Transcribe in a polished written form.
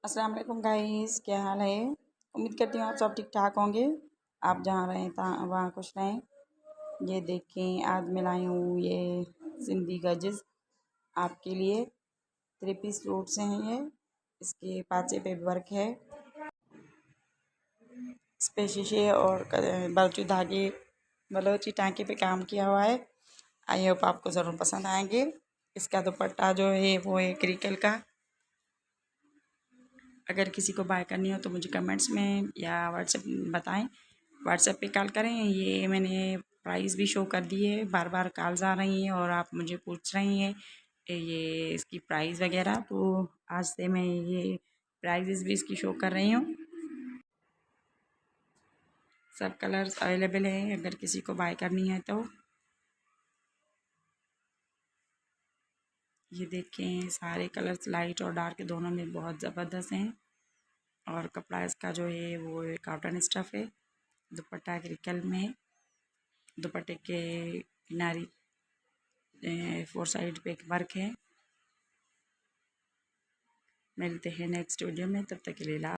अस्सलाम वालेकुम गाइस, क्या हाल है। उम्मीद करती हूँ आप सब ठीक ठाक होंगे। आप जहाँ रहें वहाँ खुश रहें। ये देखें, आज मैं लाई हूँ ये सिंधी गजस आपके लिए। 3 पीस सूट से हैं ये। इसके पाँचे पे वर्क है। इस पे शीशे और बलोची टाँके पे काम किया हुआ है। आई होप आपको ज़रूर पसंद आएंगे। इसका दुपट्टा जो है वो है क्रिकल का। अगर किसी को बाय करनी हो तो मुझे कमेंट्स में या व्हाट्सएप बताएं। व्हाट्सएप पे कॉल करें। ये मैंने प्राइस भी शो कर दी है। बार बार कॉल्स आ रही हैं और आप मुझे पूछ रही हैं ये इसकी प्राइस वगैरह, तो आज से मैं ये प्राइजेस भी इसकी शो कर रही हूँ। सब कलर्स अवेलेबल हैं अगर किसी को बाय करनी है तो। ये देखें, सारे कलर्स लाइट और डार्क दोनों में बहुत ज़बरदस्त हैं। और कपड़ा इसका जो है वो कॉटन स्टफ़ है। दुपट्टा क्रिकल में। दुपट्टे के किनारी 4 साइड पे एक वर्क है। मिलते हैं नेक्स्ट वीडियो में, तब तक के लिए